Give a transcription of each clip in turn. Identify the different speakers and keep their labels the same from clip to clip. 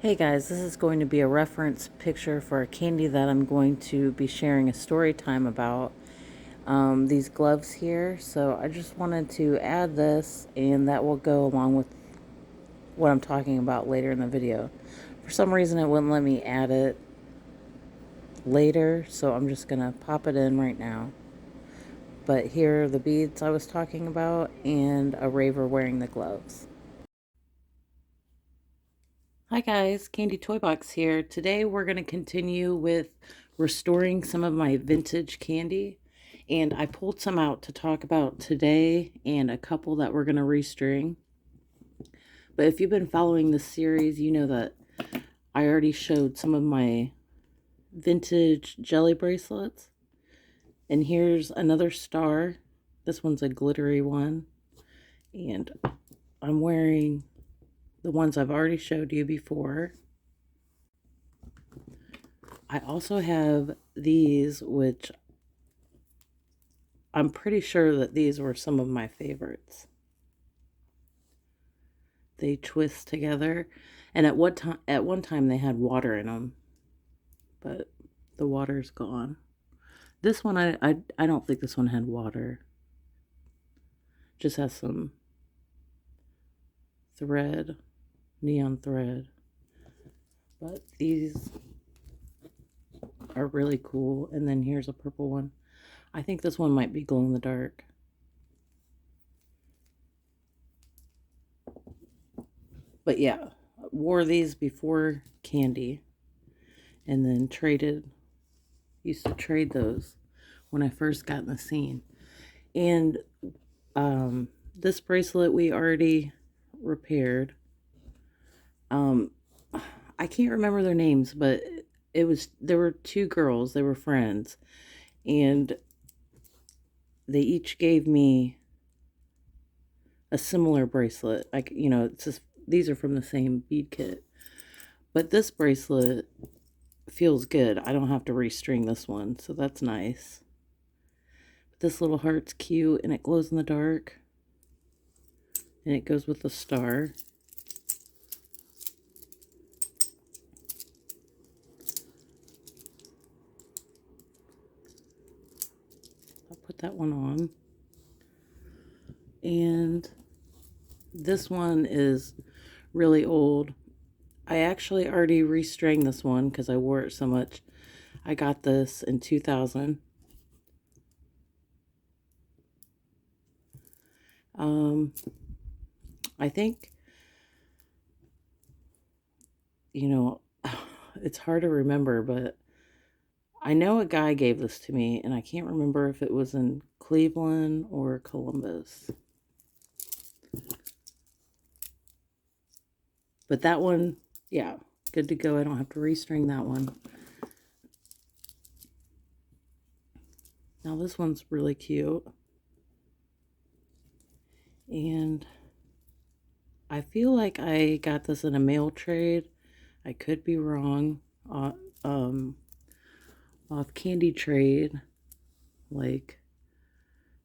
Speaker 1: Hey guys, this is going to be a reference picture for a candy that I'm going to be sharing a story time about. These gloves here, so I just wanted to add this, and that will go along with what I'm talking about later in the video. For some reason it wouldn't let me add it later, so I'm just gonna pop it in right now. But here are the beads I was talking about, and a raver wearing the gloves. Hi guys, Candy Toy Box here. Today we're going to continue with restoring some of my vintage candy. And I pulled some out to talk about today and a couple that we're going to restring. But if you've been following this series, you know that I already showed some of my vintage jelly bracelets. And here's another star. This one's a glittery one. And I'm wearing the ones I've already showed you before. I also have these, which I'm pretty sure that these were some of my favorites. They twist together, and at one time they had water in them, but the water's gone. This one, I don't think this one had water. Just has some thread, neon thread. But these are really cool. And then here's a purple one. I think this one might be glow in the dark. But yeah, wore these before candy, and then used to trade those when I first got in the scene. And this bracelet we already repaired. I can't remember their names, but there were two girls, they were friends, and they each gave me a similar bracelet. Like, it's just, these are from the same bead kit. But this bracelet feels good. I don't have to restring this one, so that's nice. But this little heart's cute, and it glows in the dark. And it goes with the star. I'll put that one on. And this one is really old. I actually already restring this one because I wore it so much. I got this in 2000. I think, it's hard to remember, but I know a guy gave this to me, and I can't remember if it was in Cleveland or Columbus. But that one, yeah, good to go. I don't have to restring that one. Now this one's really cute. And I feel like I got this in a mail trade. I could be wrong. Off Candy Trade, like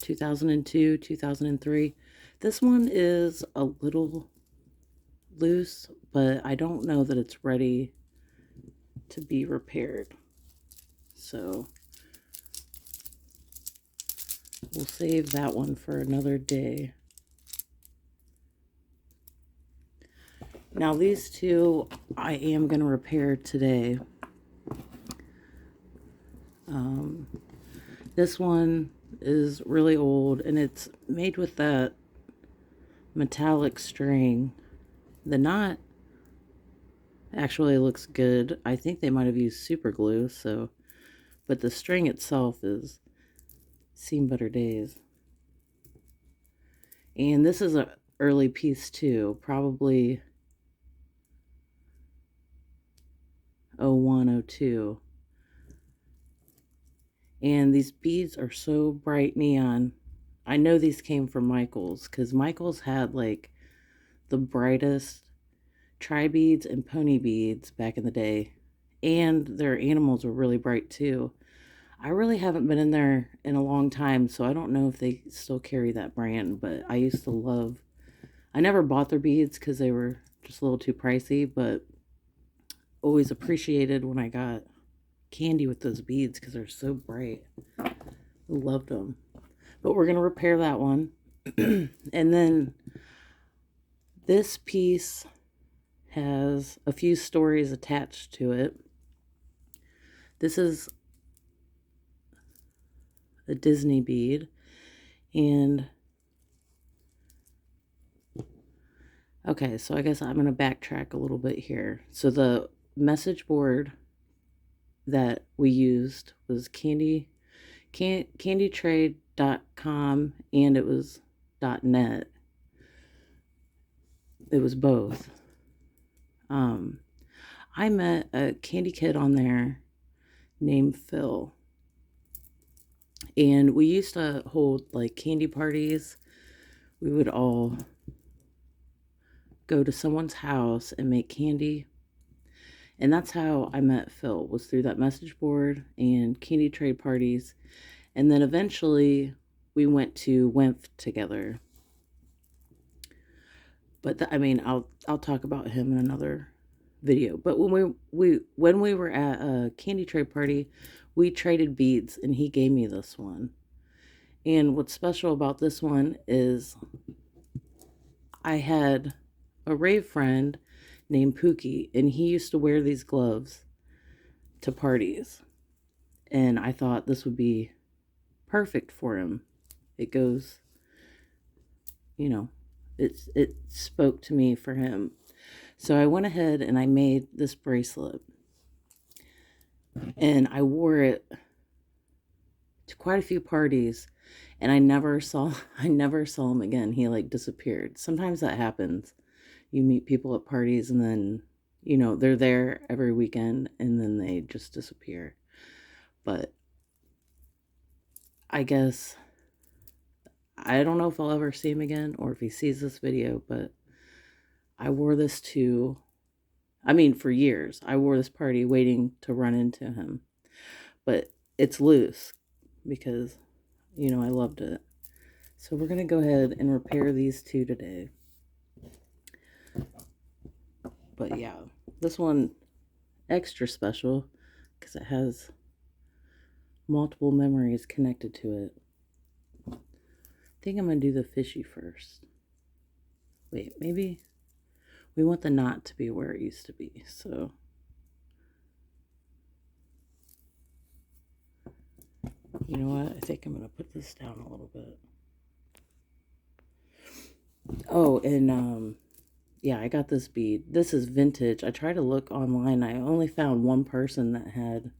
Speaker 1: 2002, 2003. This one is a little loose, but I don't know that it's ready to be repaired. So we'll save that one for another day. Now these two I am going to repair today. This one is really old, and it's made with that metallic string. The knot actually looks good. I think they might have used super glue, but the string itself is seen better days. And this is an early piece too, probably 01, 02. And these beads are so bright neon. I know these came from Michael's, because Michael's had like the brightest tri beads and pony beads back in the day. And their animals were really bright too. I really haven't been in there in a long time, so I don't know if they still carry that brand, but I used to I never bought their beads because they were just a little too pricey, but always appreciated when I got candy with those beads because they're so bright. I loved them. But we're going to repair that one. And then this piece has a few stories attached to it. This is a Disney bead. And okay, so I guess I'm going to backtrack a little bit here. So the message board that we used was candytrade.com, and it was .net. It was both. I met a candy kid on there named Phil, and we used to hold like candy parties. We would all go to someone's house and make candy. And that's how I met Phil, was through that message board and candy trade parties. And then eventually we went to WIMF together. But I'll talk about him in another video. But when we were at a candy trade party, we traded beads, and he gave me this one. And what's special about this one is I had a rave friend named Pookie, and he used to wear these gloves to parties. And I thought this would be perfect for him. It goes, it spoke to me for him. So I went ahead and I made this bracelet. And I wore it to quite a few parties, and I never saw him again. He like disappeared. Sometimes that happens. You meet people at parties and then, they're there every weekend and then they just disappear. But I guess, I don't know if I'll ever see him again or if he sees this video, but I wore this for years. I wore this party waiting to run into him. But it's loose because, I loved it. So we're going to go ahead and repair these two today. But yeah, this one extra special because it has multiple memories connected to it. I think I'm going to do the fishy first. Wait, maybe we want the knot to be where it used to be, so you know what? I think I'm going to put this down a little bit. Oh, and yeah, I got this bead. This is vintage. I tried to look online. I only found one person that had,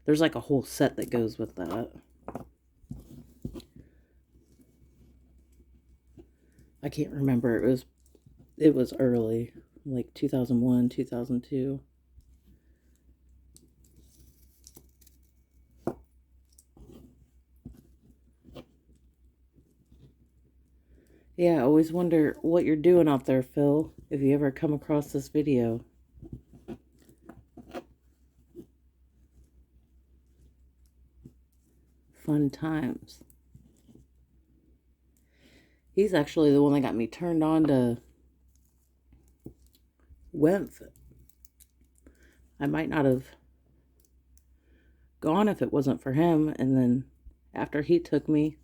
Speaker 1: there's like a whole set that goes with that. I can't remember. It was early, like 2001, 2002. Yeah, I always wonder what you're doing out there, Phil, if you ever come across this video. Fun times. He's actually the one that got me turned on to WIMF. I might not have gone if it wasn't for him. And then after he took me,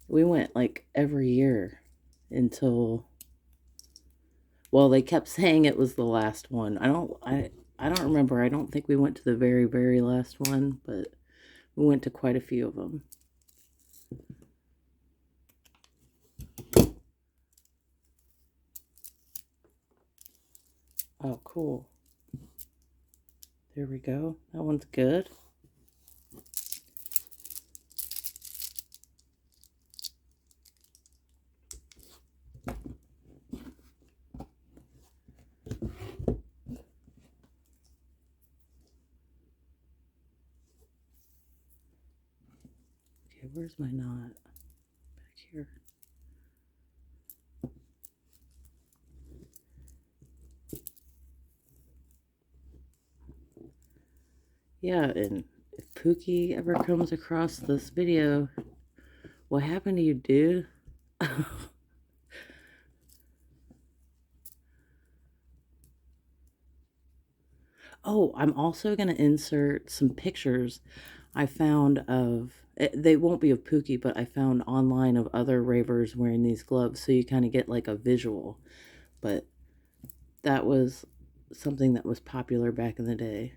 Speaker 1: we went like every year until, well, they kept saying it was the last one. I don't remember. I don't think we went to the very, very last one, but we went to quite a few of them. Oh, cool. There we go. That one's good. Okay, where's my knot? Back here. Yeah, and if Pookie ever comes across this video, what happened to you, dude? Oh, I'm also going to insert some pictures I found of, they won't be of Pookie, but I found online of other ravers wearing these gloves, so you kind of get like a visual. But that was something that was popular back in the day.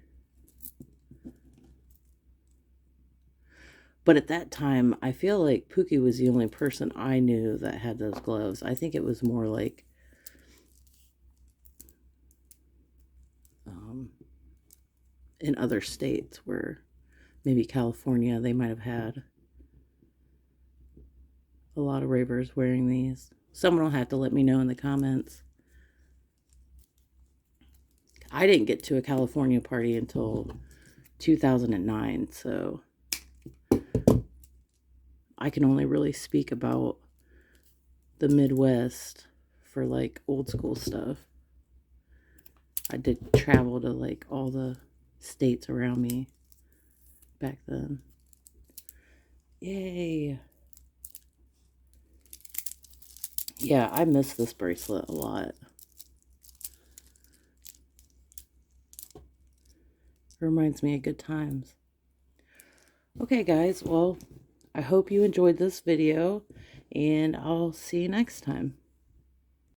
Speaker 1: But at that time, I feel like Pookie was the only person I knew that had those gloves. I think it was more like um, in other states where maybe California, they might have had a lot of ravers wearing these. Someone will have to let me know in the comments. I didn't get to a California party until 2009, so I can only really speak about the Midwest for like old school stuff. I did travel to like all the states around me back then. Yay. Yeah, I miss this bracelet a lot. It reminds me of good times. Okay, guys, well, I hope you enjoyed this video, and I'll see you next time.